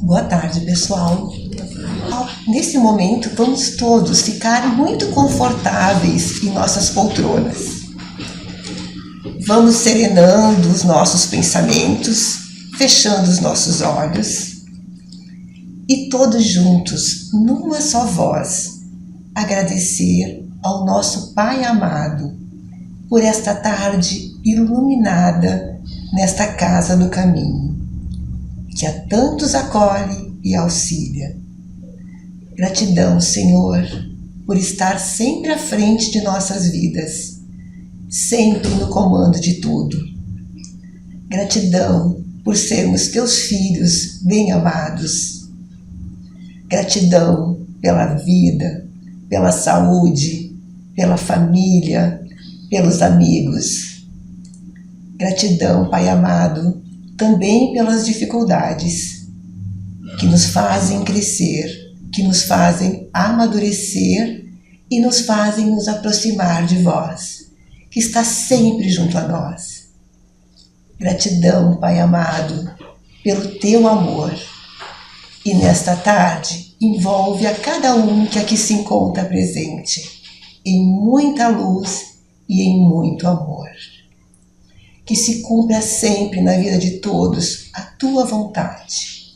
Boa tarde, pessoal. Nesse momento, vamos todos ficar muito confortáveis em nossas poltronas. Vamos serenando os nossos pensamentos, fechando os nossos olhos e todos juntos, numa só voz, agradecer ao nosso Pai amado por esta tarde iluminada nesta casa do caminho, que a tantos acolhe e auxilia. Gratidão, Senhor, por estar sempre à frente de nossas vidas, sempre no comando de tudo. Gratidão por sermos teus filhos bem-amados. Gratidão pela vida, pela saúde, pela família, pelos amigos. Gratidão, Pai amado, também pelas dificuldades que nos fazem crescer, que nos fazem amadurecer e nos fazem nos aproximar de vós, que está sempre junto a nós. Gratidão, Pai amado, pelo teu amor. E nesta tarde, envolve a cada um que aqui se encontra presente, em muita luz e em muito amor. Que se cumpra sempre na vida de todos a tua vontade.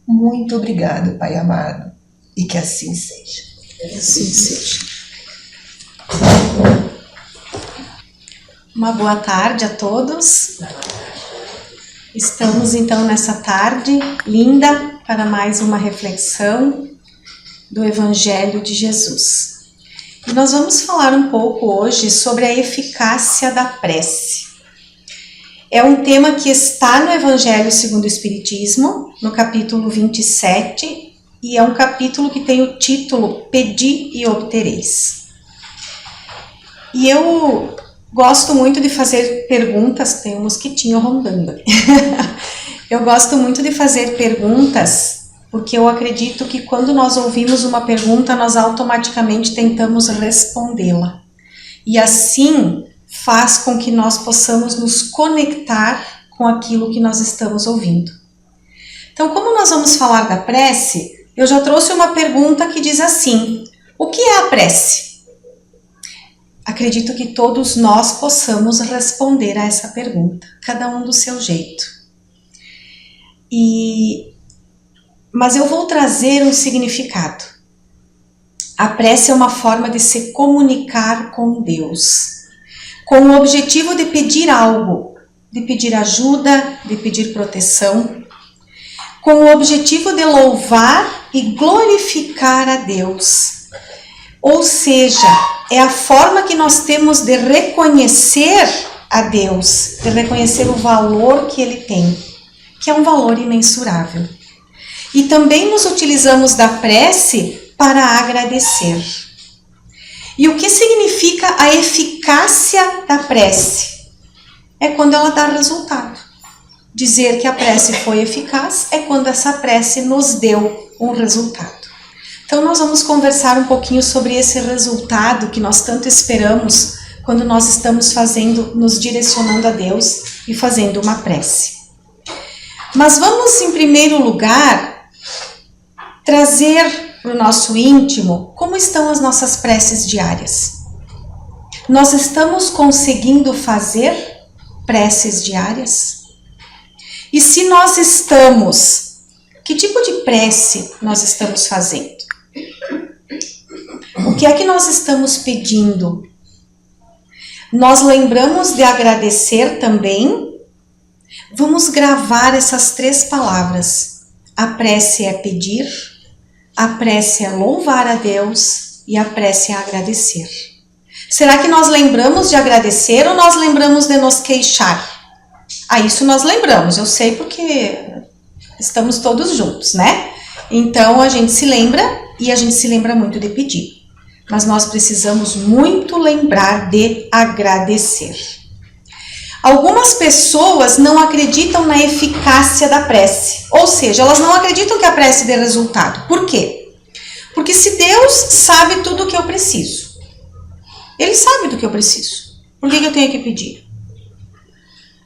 Muito obrigado, Pai amado, e que assim seja. Assim seja. Uma boa tarde a todos. Estamos então nessa tarde linda para mais uma reflexão do Evangelho de Jesus. E nós vamos falar um pouco hoje sobre a eficácia da prece. É um tema que está no Evangelho segundo o Espiritismo, no capítulo 27, e é um capítulo que tem o título Pedi e Obtereis. E eu gosto muito de fazer perguntas, tem um mosquitinho rondando aqui. Eu gosto muito de fazer perguntas, porque eu acredito que quando nós ouvimos uma pergunta, nós automaticamente tentamos respondê-la. E assim faz com que nós possamos nos conectar com aquilo que nós estamos ouvindo. Então, como nós vamos falar da prece, eu já trouxe uma pergunta que diz assim: o que é a prece? Acredito que todos nós possamos responder a essa pergunta, cada um do seu jeito. Mas eu vou trazer um significado. A prece é uma forma de se comunicar com Deus, com o objetivo de pedir algo, de pedir ajuda, de pedir proteção, com o objetivo de louvar e glorificar a Deus. Ou seja, é a forma que nós temos de reconhecer a Deus, de reconhecer o valor que Ele tem, que é um valor imensurável. E também nos utilizamos da prece para agradecer. E o que significa a eficácia da prece? É quando ela dá resultado. Dizer que a prece foi eficaz é quando essa prece nos deu um resultado. Então nós vamos conversar um pouquinho sobre esse resultado que nós tanto esperamos quando nós estamos nos direcionando a Deus e fazendo uma prece. Mas vamos, em primeiro lugar, trazer para o nosso íntimo como estão as nossas preces diárias. Nós estamos conseguindo fazer preces diárias? E se nós estamos, que tipo de prece nós estamos fazendo? O que é que nós estamos pedindo? Nós lembramos de agradecer também? Vamos gravar essas 3 palavras. A prece é pedir, a prece é louvar a Deus e a prece é agradecer. Será que nós lembramos de agradecer ou nós lembramos de nos queixar? Isso nós lembramos, eu sei porque estamos todos juntos, né? Então a gente se lembra e a gente se lembra muito de pedir. Mas nós precisamos muito lembrar de agradecer. Algumas pessoas não acreditam na eficácia da prece, ou seja, elas não acreditam que a prece dê resultado. Por quê? Porque se Deus sabe tudo o que eu preciso, Ele sabe do que eu preciso, por que eu tenho que pedir?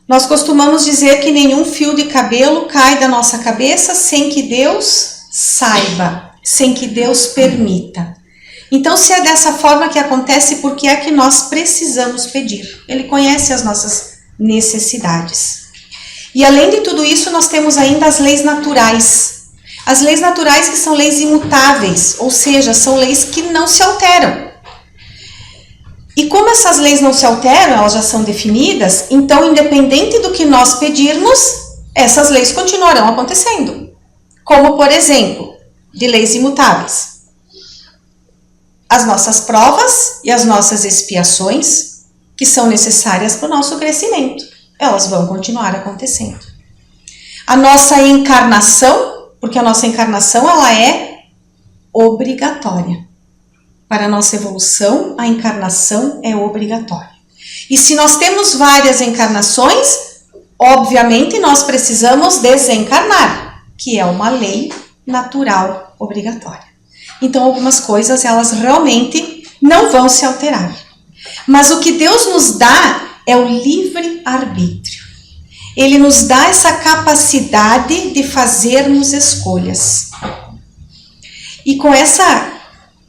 Nós costumamos dizer que nenhum fio de cabelo cai da nossa cabeça sem que Deus saiba, sem que Deus permita. Então, se é dessa forma que acontece, por que é que nós precisamos pedir? Ele conhece as nossas necessidades. E além de tudo isso, nós temos ainda as leis naturais. As leis naturais que são leis imutáveis, ou seja, são leis que não se alteram. E como essas leis não se alteram, elas já são definidas, então, independente do que nós pedirmos, essas leis continuarão acontecendo. Como, por exemplo, de leis imutáveis. As nossas provas e as nossas expiações, que são necessárias para o nosso crescimento, elas vão continuar acontecendo. A nossa encarnação, porque a nossa encarnação ela é obrigatória. Para a nossa evolução, a encarnação é obrigatória. E se nós temos várias encarnações, obviamente nós precisamos desencarnar, que é uma lei natural obrigatória. Então, algumas coisas, elas realmente não vão se alterar. Mas o que Deus nos dá é o livre-arbítrio. Ele nos dá essa capacidade de fazermos escolhas. E com essa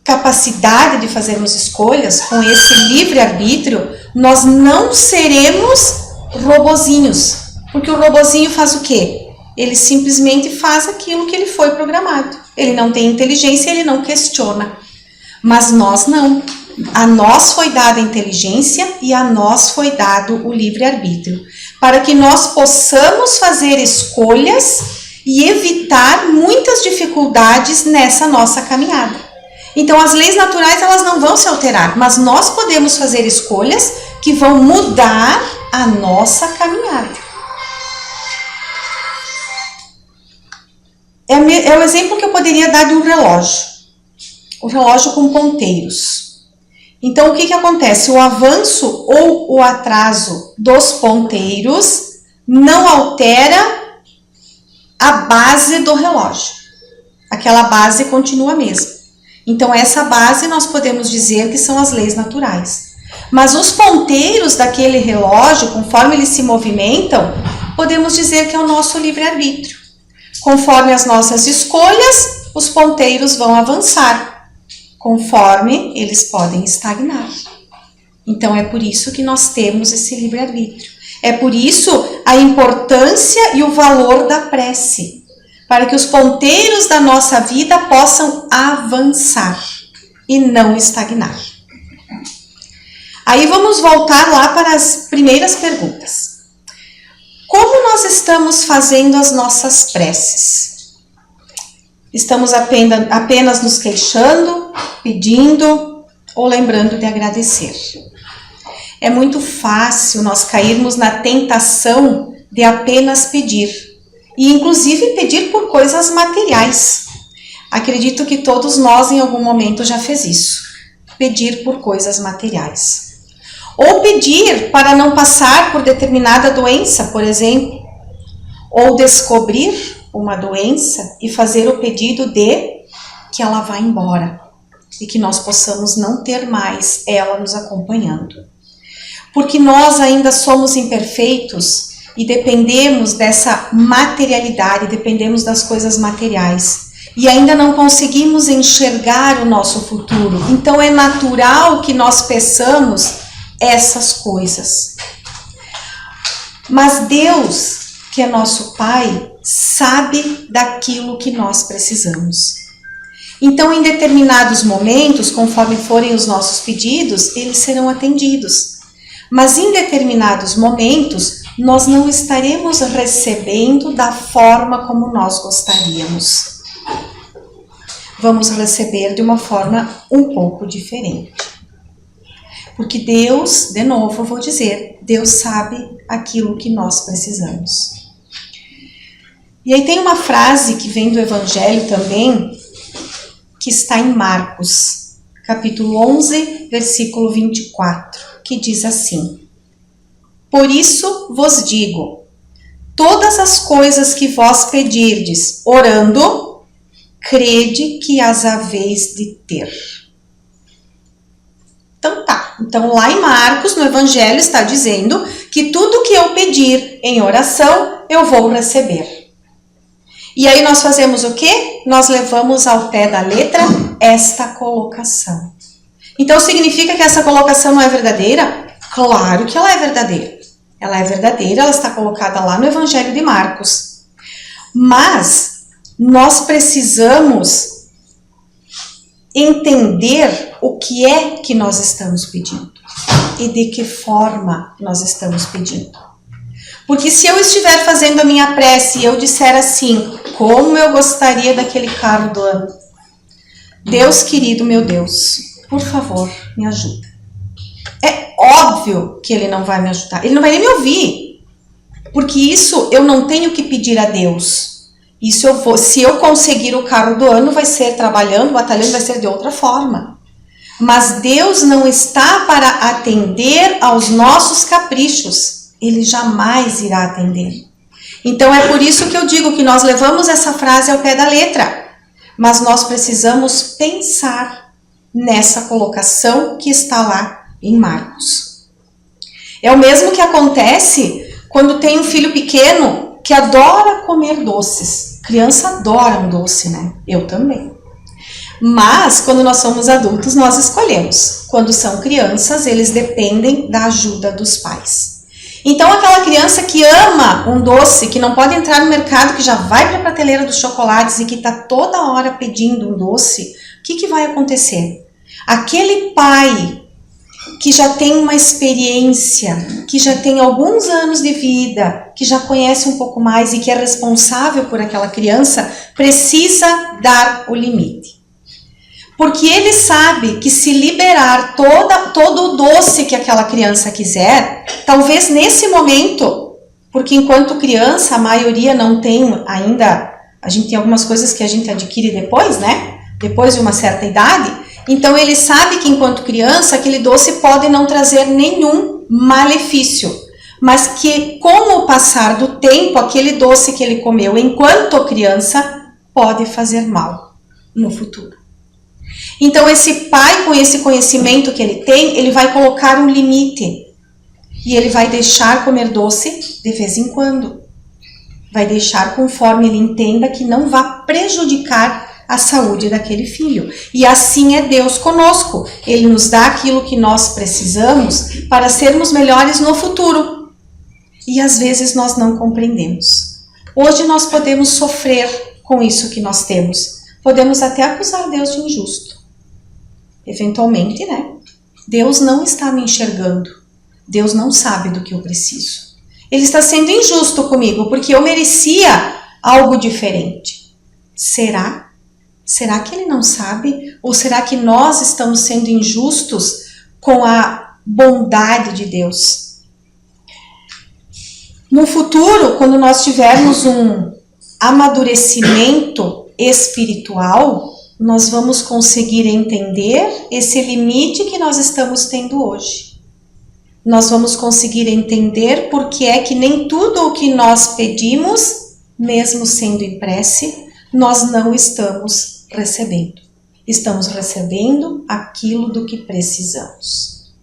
capacidade de fazermos escolhas, com esse livre-arbítrio, nós não seremos robozinhos. Porque o robozinho faz o quê? Ele simplesmente faz aquilo que ele foi programado. Ele não tem inteligência, ele não questiona. Mas nós não. A nós foi dada a inteligência e a nós foi dado o livre-arbítrio. Para que nós possamos fazer escolhas e evitar muitas dificuldades nessa nossa caminhada. Então, as leis naturais elas não vão se alterar, mas nós podemos fazer escolhas que vão mudar a nossa caminhada. É o exemplo que eu poderia dar de um relógio. O relógio com ponteiros. Então, o que acontece? O avanço ou o atraso dos ponteiros não altera a base do relógio. Aquela base continua a mesma. Então, essa base nós podemos dizer que são as leis naturais. Mas os ponteiros daquele relógio, conforme eles se movimentam, podemos dizer que é o nosso livre-arbítrio. Conforme as nossas escolhas, os ponteiros vão avançar. Conforme eles podem estagnar. Então, é por isso que nós temos esse livre-arbítrio. É por isso a importância e o valor da prece. Para que os ponteiros da nossa vida possam avançar e não estagnar. Aí vamos voltar lá para as primeiras perguntas. Como nós estamos fazendo as nossas preces? Estamos apenas nos queixando, pedindo ou lembrando de agradecer? É muito fácil nós cairmos na tentação de apenas pedir. E inclusive pedir por coisas materiais. Acredito que todos nós em algum momento já fez isso. Pedir por coisas materiais. Ou pedir para não passar por determinada doença, por exemplo. Ou descobrir uma doença e fazer o pedido de que ela vá embora. E que nós possamos não ter mais ela nos acompanhando. Porque nós ainda somos imperfeitos e dependemos dessa materialidade, dependemos das coisas materiais. E ainda não conseguimos enxergar o nosso futuro. Então é natural que nós peçamos essas coisas. Mas Deus, que é nosso Pai, sabe daquilo que nós precisamos. Então, em determinados momentos, conforme forem os nossos pedidos, eles serão atendidos. Mas em determinados momentos, nós não estaremos recebendo da forma como nós gostaríamos. Vamos receber de uma forma um pouco diferente. Porque Deus, de novo eu vou dizer, Deus sabe aquilo que nós precisamos. E aí tem uma frase que vem do Evangelho também, que está em Marcos, capítulo 11, versículo 24, que diz assim: Por isso vos digo, todas as coisas que vós pedirdes, orando, crede que as haveis de ter. Então tá. Então lá em Marcos, no Evangelho, está dizendo que tudo que eu pedir em oração, eu vou receber. E aí nós fazemos o quê? Nós levamos ao pé da letra esta colocação. Então significa que essa colocação não é verdadeira? Claro que ela é verdadeira. Ela é verdadeira, ela está colocada lá no Evangelho de Marcos. Mas nós precisamos entender o que é que nós estamos pedindo e de que forma nós estamos pedindo. Porque se eu estiver fazendo a minha prece e eu disser assim, como eu gostaria daquele carro do ano, Deus querido, meu Deus, por favor, me ajuda. É óbvio que ele não vai me ajudar, ele não vai nem me ouvir, porque isso eu não tenho que pedir a Deus. Isso eu vou, se eu conseguir o carro do ano, vai ser trabalhando, batalhando, vai ser de outra forma. Mas Deus não está para atender aos nossos caprichos. Ele jamais irá atender. Então é por isso que eu digo que nós levamos essa frase ao pé da letra. Mas nós precisamos pensar nessa colocação que está lá em Marcos. É o mesmo que acontece quando tem um filho pequeno que adora comer doces. Criança adora um doce, né? Eu também. Mas, quando nós somos adultos, nós escolhemos. Quando são crianças, eles dependem da ajuda dos pais. Então, aquela criança que ama um doce, que não pode entrar no mercado, que já vai para a prateleira dos chocolates e que está toda hora pedindo um doce, o que vai acontecer? Aquele pai que já tem uma experiência, que já tem alguns anos de vida, que já conhece um pouco mais e que é responsável por aquela criança, precisa dar o limite. Porque ele sabe que se liberar todo o doce que aquela criança quiser, talvez nesse momento, porque enquanto criança a maioria não tem ainda, a gente tem algumas coisas que a gente adquire depois, né? Depois de uma certa idade. Então ele sabe que enquanto criança aquele doce pode não trazer nenhum malefício, mas que com o passar do tempo aquele doce que ele comeu enquanto criança pode fazer mal no futuro. Então esse pai, com esse conhecimento que ele tem, ele vai colocar um limite e ele vai deixar comer doce de vez em quando. Vai deixar conforme ele entenda que não vá prejudicar a saúde daquele filho. E assim é Deus conosco. Ele nos dá aquilo que nós precisamos para sermos melhores no futuro. E às vezes nós não compreendemos. Hoje nós podemos sofrer com isso que nós temos. Podemos até acusar Deus de injusto. Eventualmente, né? Deus não está me enxergando. Deus não sabe do que eu preciso. Ele está sendo injusto comigo porque eu merecia algo diferente. Será? Será que ele não sabe? Ou será que nós estamos sendo injustos com a bondade de Deus? No futuro, quando nós tivermos um amadurecimento espiritual, nós vamos conseguir entender esse limite que nós estamos tendo hoje. Nós vamos conseguir entender por que é que nem tudo o que nós pedimos, mesmo sendo em prece, nós não estamos recebendo. Estamos recebendo aquilo do que precisamos.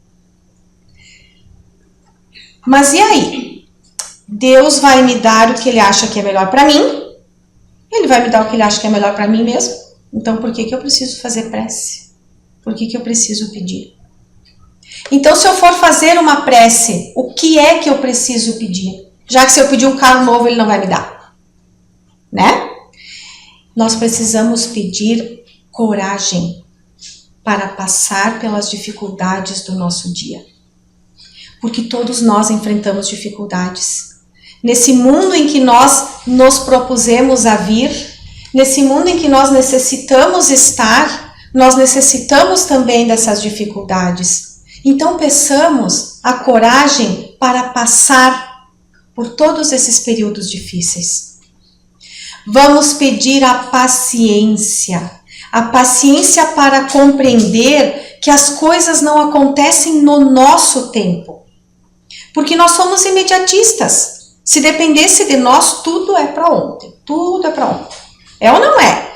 Mas e aí? Deus vai me dar o que ele acha que é melhor para mim? Ele vai me dar o que ele acha que é melhor para mim mesmo? Então por que eu preciso fazer prece? Por que eu preciso pedir? Então se eu for fazer uma prece, o que é que eu preciso pedir? Já que se eu pedir um carro novo ele não vai me dar, né? Nós precisamos pedir coragem para passar pelas dificuldades do nosso dia. Porque todos nós enfrentamos dificuldades. Nesse mundo em que nós nos propusemos a vir, nesse mundo em que nós necessitamos estar, nós necessitamos também dessas dificuldades. Então peçamos a coragem para passar por todos esses períodos difíceis. Vamos pedir a paciência para compreender que as coisas não acontecem no nosso tempo. Porque nós somos imediatistas. Se dependesse de nós, tudo é para ontem. Tudo é para ontem. É ou não é?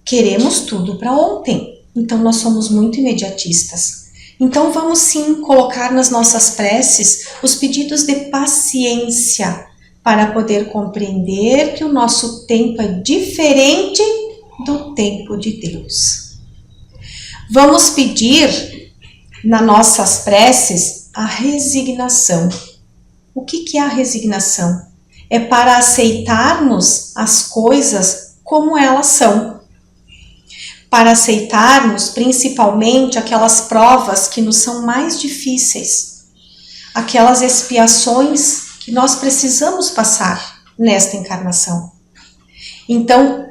Queremos tudo para ontem. Então nós somos muito imediatistas. Então vamos sim colocar nas nossas preces os pedidos de paciência para poder compreender que o nosso tempo é diferente do tempo de Deus. Vamos pedir nas nossas preces a resignação. O que é a resignação? É para aceitarmos as coisas como elas são. Para aceitarmos principalmente aquelas provas que nos são mais difíceis, aquelas expiações que nós precisamos passar nesta encarnação. Então,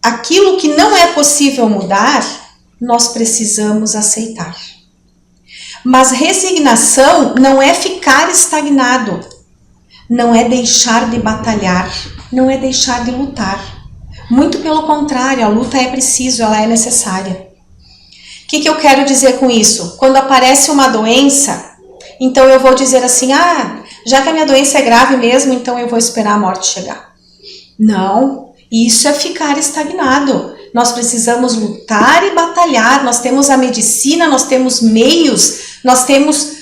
aquilo que não é possível mudar, nós precisamos aceitar. Mas resignação não é ficar estagnado, não é deixar de batalhar, não é deixar de lutar. Muito pelo contrário, a luta é preciso, ela é necessária. O que eu quero dizer com isso? Quando aparece uma doença, então eu vou dizer assim, já que a minha doença é grave mesmo, então eu vou esperar a morte chegar. Não, isso é ficar estagnado. Nós precisamos lutar e batalhar, nós temos a medicina, nós temos meios, nós temos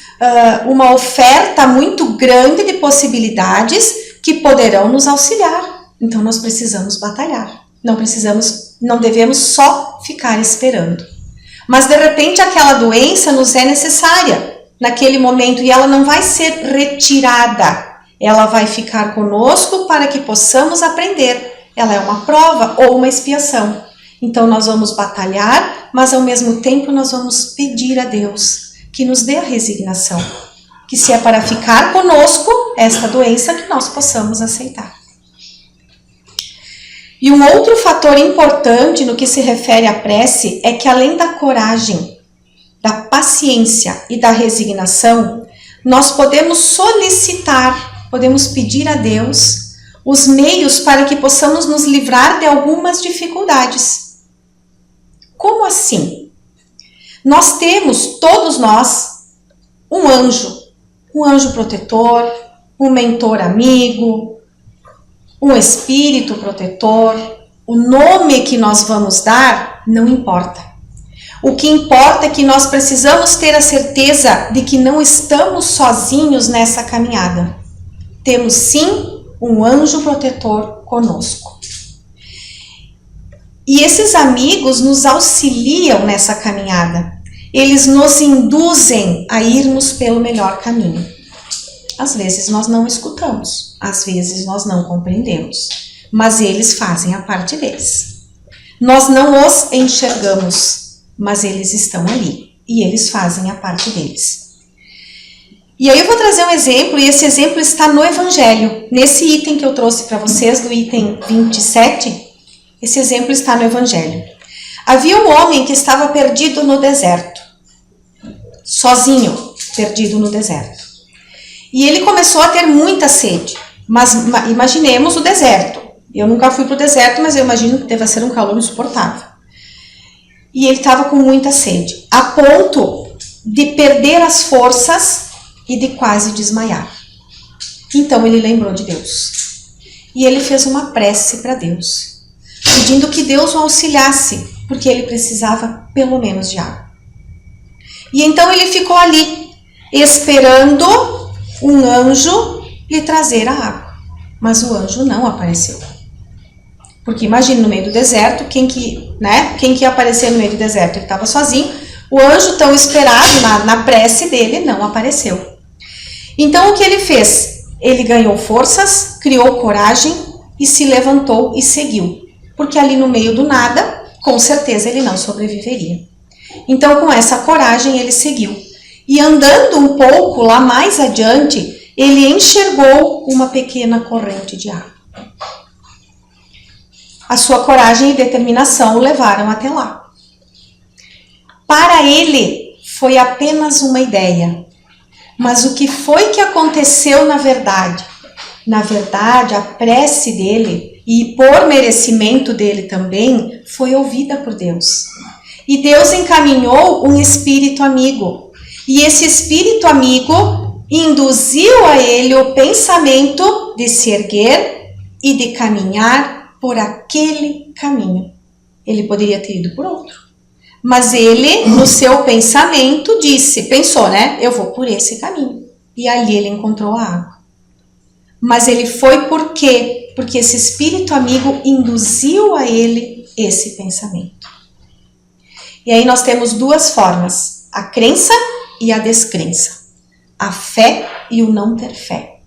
uma oferta muito grande de possibilidades que poderão nos auxiliar. Então nós precisamos batalhar, não devemos só ficar esperando. Mas de repente aquela doença nos é necessária naquele momento e ela não vai ser retirada, ela vai ficar conosco para que possamos aprender. Ela é uma prova ou uma expiação. Então nós vamos batalhar, mas ao mesmo tempo nós vamos pedir a Deus que nos dê a resignação, que se é para ficar conosco esta doença, que nós possamos aceitar. E um outro fator importante no que se refere à prece é que além da coragem, da paciência e da resignação, nós podemos solicitar, podemos pedir a Deus os meios para que possamos nos livrar de algumas dificuldades. Como assim? Nós temos, todos nós, um anjo protetor, um mentor amigo, um espírito protetor. O nome que nós vamos dar não importa. O que importa é que nós precisamos ter a certeza de que não estamos sozinhos nessa caminhada. Temos sim um anjo protetor conosco. E esses amigos nos auxiliam nessa caminhada. Eles nos induzem a irmos pelo melhor caminho. Às vezes nós não escutamos, às vezes nós não compreendemos, mas eles fazem a parte deles. Nós não os enxergamos, mas eles estão ali e eles fazem a parte deles. E aí eu vou trazer um exemplo, e esse exemplo está no Evangelho. Nesse item que eu trouxe para vocês, do item 27, esse exemplo está no Evangelho. Havia um homem que estava perdido no deserto, sozinho, perdido no deserto. E ele começou a ter muita sede, mas imaginemos o deserto. Eu nunca fui para o deserto, mas eu imagino que deva ser um calor insuportável. E ele estava com muita sede, a ponto de perder as forças e de quase desmaiar. Então ele lembrou de Deus. E ele fez uma prece para Deus, pedindo que Deus o auxiliasse, porque ele precisava pelo menos de água. E então ele ficou ali, esperando um anjo lhe trazer a água. Mas o anjo não apareceu. Porque imagine, no meio do deserto, quem que ia aparecer no meio do deserto? Ele estava sozinho. O anjo tão esperado na prece dele não apareceu. Então o que ele fez? Ele ganhou forças, criou coragem e se levantou e seguiu. Porque ali no meio do nada, com certeza ele não sobreviveria. Então com essa coragem ele seguiu. E andando um pouco lá mais adiante, ele enxergou uma pequena corrente de água. A sua coragem e determinação o levaram até lá. Para ele foi apenas uma ideia. Mas o que foi que aconteceu na verdade? Na verdade, a prece dele, e por merecimento dele também, foi ouvida por Deus. E Deus encaminhou um espírito amigo. E esse espírito amigo induziu a ele o pensamento de se erguer e de caminhar por aquele caminho. Ele poderia ter ido por outro, Mas ele, no seu pensamento, pensou, né? Eu vou por esse caminho. E ali ele encontrou a água. Mas ele foi por quê? Porque esse espírito amigo induziu a ele esse pensamento. E aí nós temos duas formas, a crença e a descrença. A fé e o não ter fé.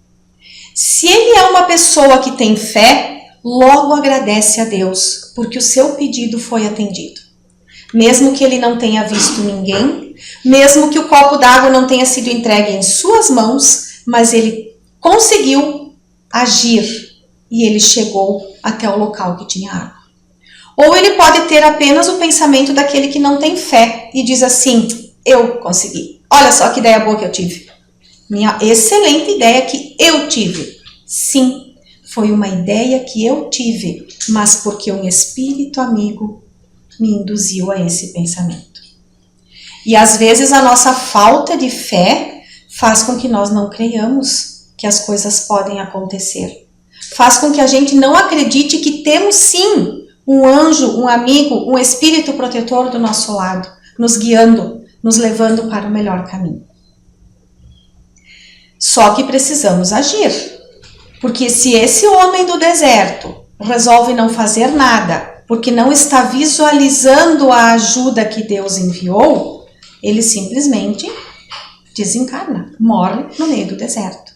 Se ele é uma pessoa que tem fé, logo agradece a Deus, porque o seu pedido foi atendido. Mesmo que ele não tenha visto ninguém, mesmo que o copo d'água não tenha sido entregue em suas mãos, mas ele conseguiu agir e ele chegou até o local que tinha água. Ou ele pode ter apenas o pensamento daquele que não tem fé e diz assim, eu consegui. Olha só que ideia boa que eu tive. Minha excelente ideia que eu tive. Sim, foi uma ideia que eu tive, mas porque um espírito amigo me induziu a esse pensamento. E às vezes a nossa falta de fé faz com que nós não creiamos que as coisas podem acontecer. Faz com que a gente não acredite que temos sim um anjo, um amigo, um espírito protetor do nosso lado, nos guiando, nos levando para o melhor caminho. Só que precisamos agir, porque se esse homem do deserto resolve não fazer nada, porque não está visualizando a ajuda que Deus enviou, ele simplesmente desencarna, morre no meio do deserto.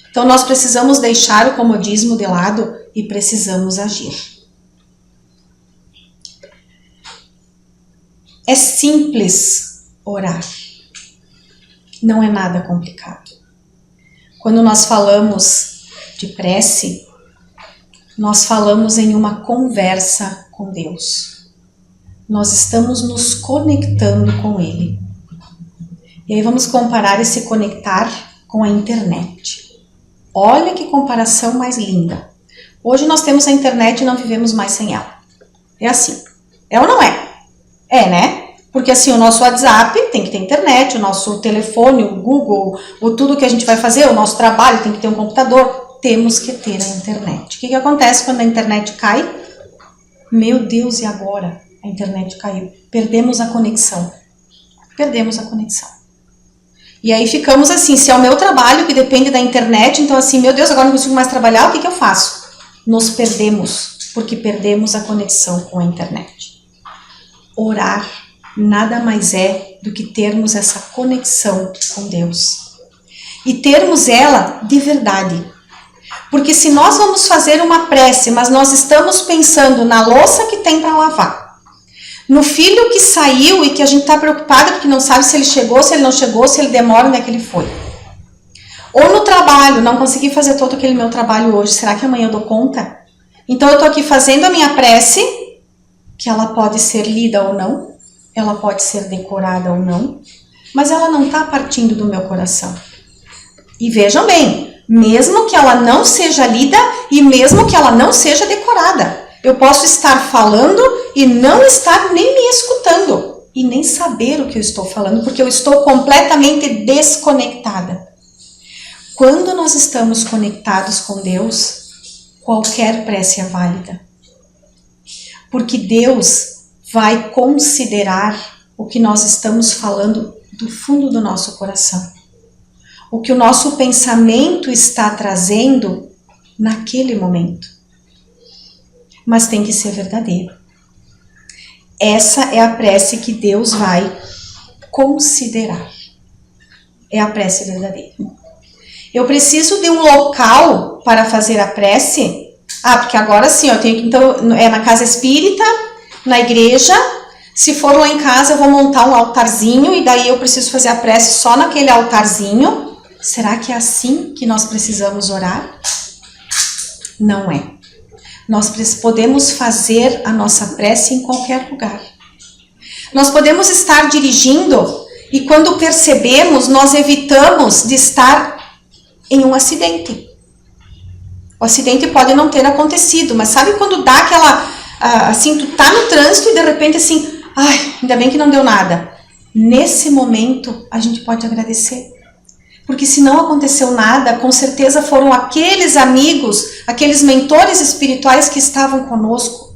Então nós precisamos deixar o comodismo de lado e precisamos agir. É simples orar, não é nada complicado. Quando nós falamos de prece, nós falamos em uma conversa com Deus. Nós estamos nos conectando com Ele. E aí vamos comparar esse conectar com a internet. Olha que comparação mais linda. Hoje nós temos a internet e não vivemos mais sem ela. É assim. É ou não é? É, né? Porque assim, o nosso WhatsApp tem que ter internet, o nosso telefone, o Google, o tudo que a gente vai fazer, o nosso trabalho tem que ter um computador. Temos que ter a internet. O que acontece quando a internet cai? Meu Deus, e agora? A internet caiu. Perdemos a conexão. Perdemos a conexão. E aí ficamos assim, se é o meu trabalho que depende da internet, então assim, meu Deus, agora não consigo mais trabalhar, o que eu faço? Nos perdemos, porque perdemos a conexão com a internet. Orar nada mais é do que termos essa conexão com Deus. E termos ela de verdade. Porque se nós vamos fazer uma prece, mas nós estamos pensando na louça que tem para lavar, no filho que saiu e que a gente está preocupada porque não sabe se ele chegou, se ele não chegou, se ele demora, onde é que ele foi. Ou no trabalho, não consegui fazer todo aquele meu trabalho hoje, será que amanhã eu dou conta? Então eu estou aqui fazendo a minha prece, que ela pode ser lida ou não, ela pode ser decorada ou não, mas ela não está partindo do meu coração. E vejam bem, mesmo que ela não seja lida e mesmo que ela não seja decorada, eu posso estar falando e não estar nem me escutando e nem saber o que eu estou falando, porque eu estou completamente desconectada. Quando nós estamos conectados com Deus, qualquer prece é válida. Porque Deus vai considerar o que nós estamos falando do fundo do nosso coração. O que o nosso pensamento está trazendo naquele momento. Mas tem que ser verdadeiro. Essa é a prece que Deus vai considerar. É a prece verdadeira. Eu preciso de um local para fazer a prece? Porque agora sim, eu tenho que, então, é na casa espírita, na igreja. Se for lá em casa, eu vou montar um altarzinho e daí eu preciso fazer a prece só naquele altarzinho. Será que é assim que nós precisamos orar? Não é. Nós podemos fazer a nossa prece em qualquer lugar. Nós podemos estar dirigindo e quando percebemos, nós evitamos de estar em um acidente. O acidente pode não ter acontecido, mas sabe quando dá aquela, assim, tu tá no trânsito e de repente assim, ainda bem que não deu nada. Nesse momento, a gente pode agradecer. Porque se não aconteceu nada, com certeza foram aqueles amigos, aqueles mentores espirituais que estavam conosco.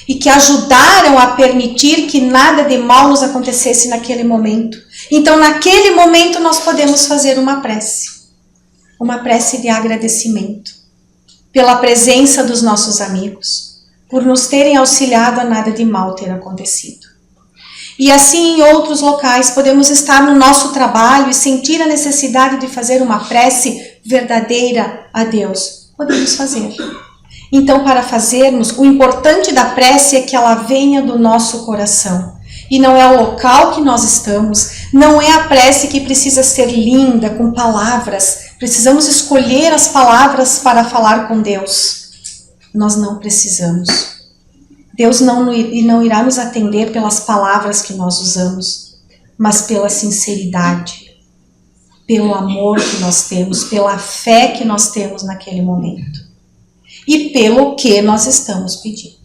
e que ajudaram a permitir que nada de mal nos acontecesse naquele momento. Então, naquele momento, nós podemos fazer uma prece de agradecimento pela presença dos nossos amigos, por nos terem auxiliado a nada de mal ter acontecido. E assim, em outros locais, podemos estar no nosso trabalho e sentir a necessidade de fazer uma prece verdadeira a Deus. Podemos fazer. Então, para fazermos, o importante da prece é que ela venha do nosso coração. E não é o local que nós estamos, não é a prece que precisa ser linda, com palavras. Precisamos escolher as palavras para falar com Deus. Nós não precisamos. Deus não irá nos atender pelas palavras que nós usamos, mas pela sinceridade, pelo amor que nós temos, pela fé que nós temos naquele momento e pelo que nós estamos pedindo.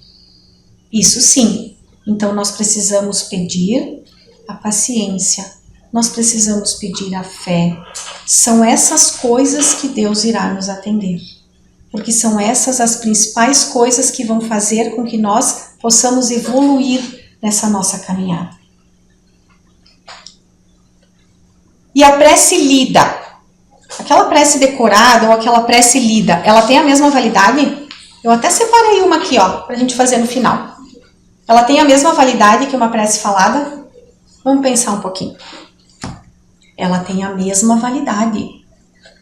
Isso sim, então nós precisamos pedir a paciência, nós precisamos pedir a fé. São essas coisas que Deus irá nos atender. Porque são essas as principais coisas que vão fazer com que nós possamos evoluir nessa nossa caminhada. E a prece lida, aquela prece decorada ou aquela prece lida, ela tem a mesma validade? Eu até separei uma aqui, ó, pra gente fazer no final. Ela tem a mesma validade que uma prece falada? Vamos pensar um pouquinho. Ela tem a mesma validade.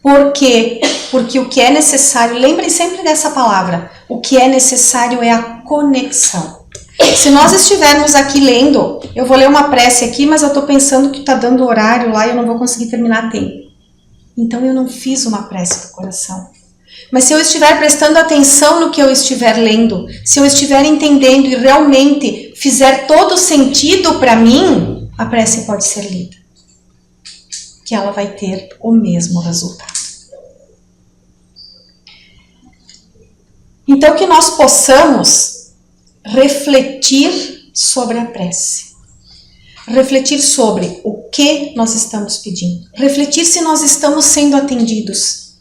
Por quê? Porque o que é necessário, lembrem sempre dessa palavra, o que é necessário é a conexão. Se nós estivermos aqui lendo, eu vou ler uma prece aqui, mas eu estou pensando que está dando horário lá e eu não vou conseguir terminar a tempo. Então eu não fiz uma prece do coração. Mas se eu estiver prestando atenção no que eu estiver lendo, se eu estiver entendendo e realmente fizer todo sentido para mim, a prece pode ser lida. Que ela vai ter o mesmo resultado. Então, que nós possamos refletir sobre a prece. Refletir sobre o que nós estamos pedindo. Refletir se nós estamos sendo atendidos.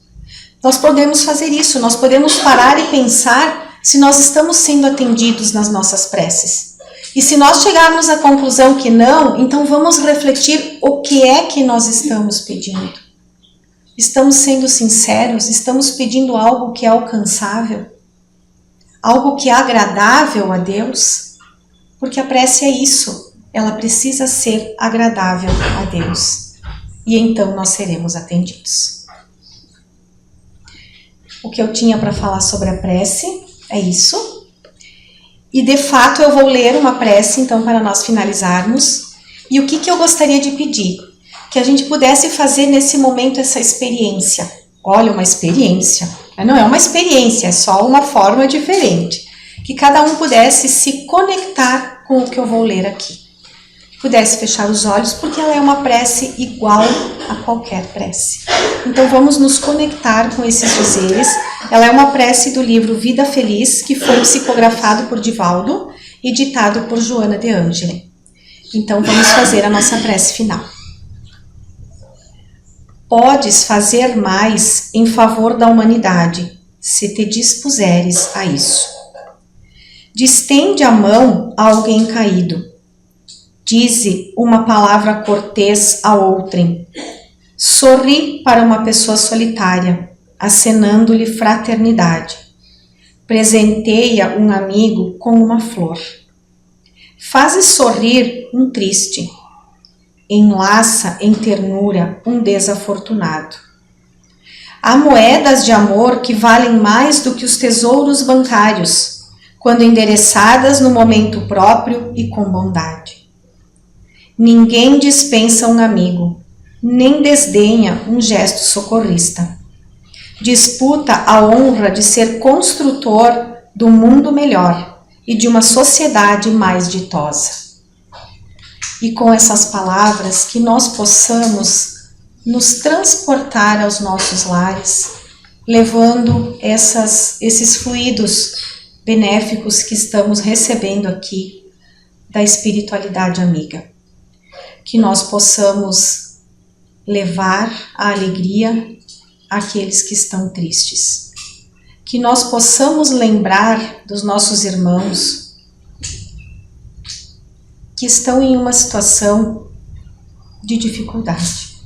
Nós podemos fazer isso, nós podemos parar e pensar se nós estamos sendo atendidos nas nossas preces. E se nós chegarmos à conclusão que não, então vamos refletir o que é que nós estamos pedindo. Estamos sendo sinceros? Estamos pedindo algo que é alcançável? Algo que é agradável a Deus? Porque a prece é isso, ela precisa ser agradável a Deus. E então nós seremos atendidos. O que eu tinha para falar sobre a prece é isso. E de fato eu vou ler uma prece então para nós finalizarmos. E o que eu gostaria de pedir? Que a gente pudesse fazer nesse momento essa experiência. Olha, uma experiência. Não é uma experiência, é só uma forma diferente. Que cada um pudesse se conectar com o que eu vou ler aqui. Pudesse fechar os olhos, porque ela é uma prece igual a qualquer prece. Então vamos nos conectar com esses dizeres. Ela é uma prece do livro Vida Feliz, que foi psicografado por Divaldo e ditado por Joana de Angeli. Então vamos fazer a nossa prece final. Podes fazer mais em favor da humanidade, se te dispuseres a isso. Distende a mão a alguém caído. Dize uma palavra cortês a outrem. Sorri para uma pessoa solitária, acenando-lhe fraternidade. Presenteia um amigo com uma flor. Fazes sorrir um triste. Enlaça em ternura um desafortunado. Há moedas de amor que valem mais do que os tesouros bancários, quando endereçadas no momento próprio e com bondade. Ninguém dispensa um amigo, nem desdenha um gesto socorrista. Disputa a honra de ser construtor do mundo melhor e de uma sociedade mais ditosa. E com essas palavras que nós possamos nos transportar aos nossos lares, levando esses fluidos benéficos que estamos recebendo aqui da espiritualidade amiga. Que nós possamos levar a alegria àqueles que estão tristes. Que nós possamos lembrar dos nossos irmãos que estão em uma situação de dificuldade.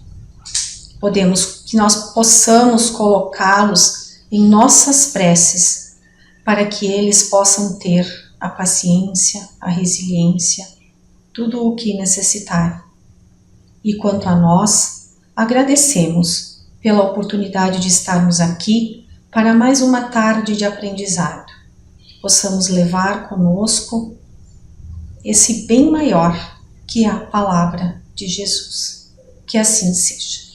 Que nós possamos colocá-los em nossas preces para que eles possam ter a paciência, a resiliência, tudo o que necessitarem. E quanto a nós, agradecemos pela oportunidade de estarmos aqui para mais uma tarde de aprendizado. Possamos levar conosco esse bem maior que é a palavra de Jesus. Que assim seja.